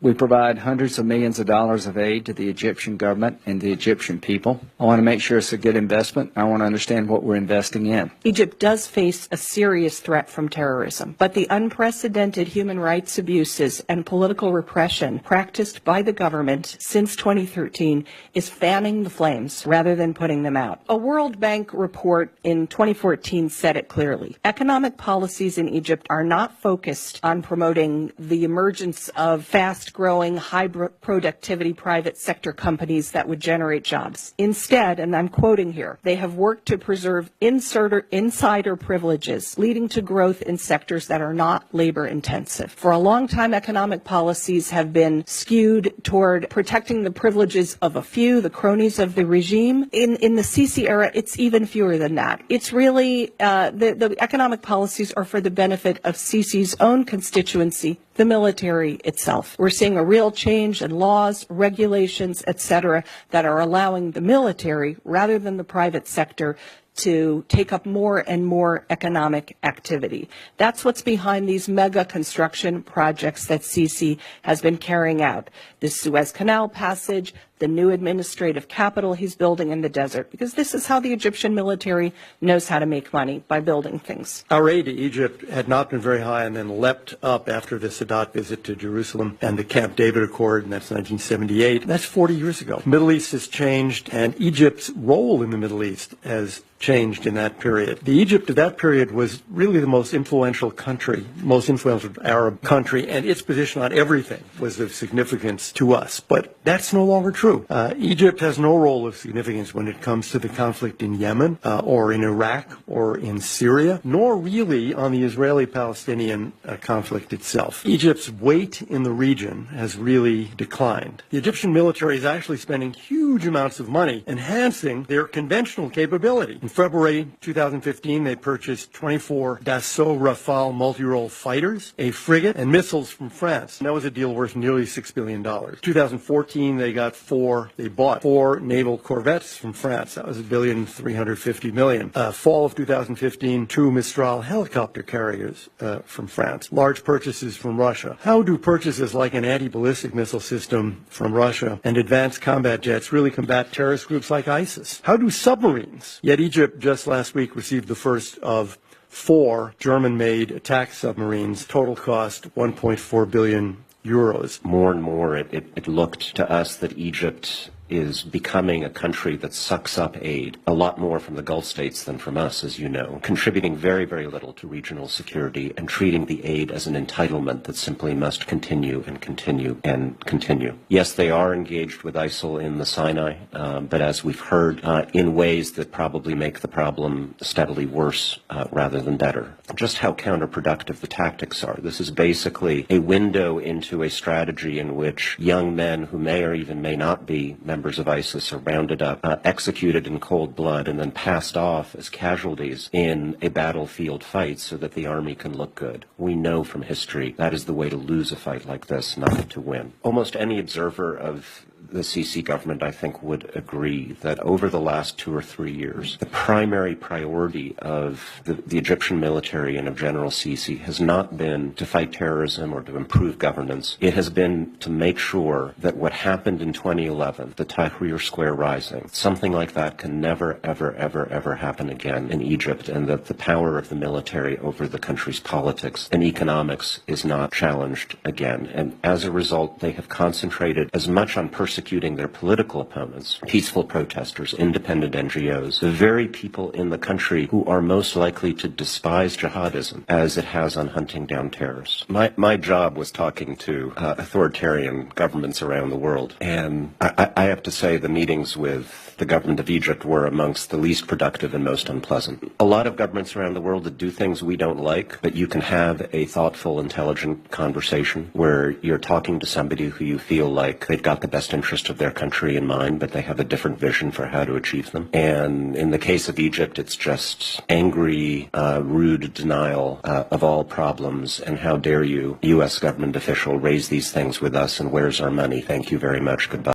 We provide hundreds of millions of dollars of aid to the Egyptian government and the Egyptian people. I want to make sure it's a good investment. I want to understand what we're investing in. Egypt does face a serious threat from terrorism, but the unprecedented human rights abuses and political repression practiced by the government since 2013 is fanning the flames rather than putting them out. A World Bank report in 2014 said it clearly. Economic policies in Egypt are not focused on promoting the emergence of fast-growing, high-productivity private sector companies that would generate jobs. Instead, and I'm quoting here, they have worked to preserve insider privileges, leading to growth in sectors that are not labor-intensive. For a long time, economic policies have been skewed toward protecting the privileges of a few, the cronies of the regime. In the Sisi era, it's even fewer than that. It's really, the economic policies are for the benefit of Sisi's own constituency, the military itself. We're seeing a real change in laws, regulations, etc., that are allowing the military, rather than the private sector, to take up more and more economic activity. That's what's behind these mega construction projects that Sisi has been carrying out. The Suez Canal passage, the new administrative capital he's building in the desert, because this is how the Egyptian military knows how to make money, by building things. Our aid to Egypt had not been very high and then leapt up after the Sadat visit to Jerusalem and the Camp David Accord, and that's 1978. That's 40 years ago. The Middle East has changed, and Egypt's role in the Middle East has changed in that period. The Egypt of that period was really the most influential country, most influential Arab country, and its position on everything was of significance to us. But that's no longer true. Egypt has no role of significance when it comes to the conflict in Yemen or in Iraq or in Syria, nor really on the Israeli-Palestinian conflict itself. Egypt's weight in the region has really declined. The Egyptian military is actually spending huge amounts of money enhancing their conventional capability. In February 2015, they purchased 24 Dassault Rafale multi-role fighters, a frigate, and missiles from France. And that was a deal worth nearly $6 billion. 2014, they bought four naval corvettes from France. That was $1.35 billion. Fall of 2015, 2 Mistral helicopter carriers from France. Large purchases from Russia. How do purchases like an anti-ballistic missile system from Russia and advanced combat jets really combat terrorist groups like ISIS? How do submarines? Yet Egypt just last week received the first of 4 German-made attack submarines, total cost 1.4 billion euros. More and more it looked to us that Egypt is becoming a country that sucks up aid, a lot more from the Gulf states than from us, as you know, contributing very, very little to regional security and treating the aid as an entitlement that simply must continue and continue and continue. Yes, they are engaged with ISIL in the Sinai, but as we've heard, in ways that probably make the problem steadily worse rather than better. Just how counterproductive the tactics are. This is basically a window into a strategy in which young men who may or even may not be members of ISIS are rounded up, executed in cold blood, and then passed off as casualties in a battlefield fight so that the army can look good. We know from history that is the way to lose a fight like this, not to win. Almost any observer of the Sisi government, I think, would agree that over the last 2 or 3 years, the primary priority of the Egyptian military and of General Sisi has not been to fight terrorism or to improve governance. It has been to make sure that what happened in 2011, the Tahrir Square rising, something like that can never, ever, ever, ever happen again in Egypt, and that the power of the military over the country's politics and economics is not challenged again. And as a result, they have concentrated as much on persecuting their political opponents, peaceful protesters, independent NGOs, the very people in the country who are most likely to despise jihadism, as it has on hunting down terrorists. My job was talking to authoritarian governments around the world, and I have to say the meetings with the government of Egypt were amongst the least productive and most unpleasant. A lot of governments around the world that do things we don't like, but you can have a thoughtful, intelligent conversation where you're talking to somebody who you feel like they've got the best interest of their country in mind, but they have a different vision for how to achieve them. And in the case of Egypt, it's just angry, rude denial of all problems, and how dare you, U.S. government official, raise these things with us, and where's our money? Thank you very much. Goodbye.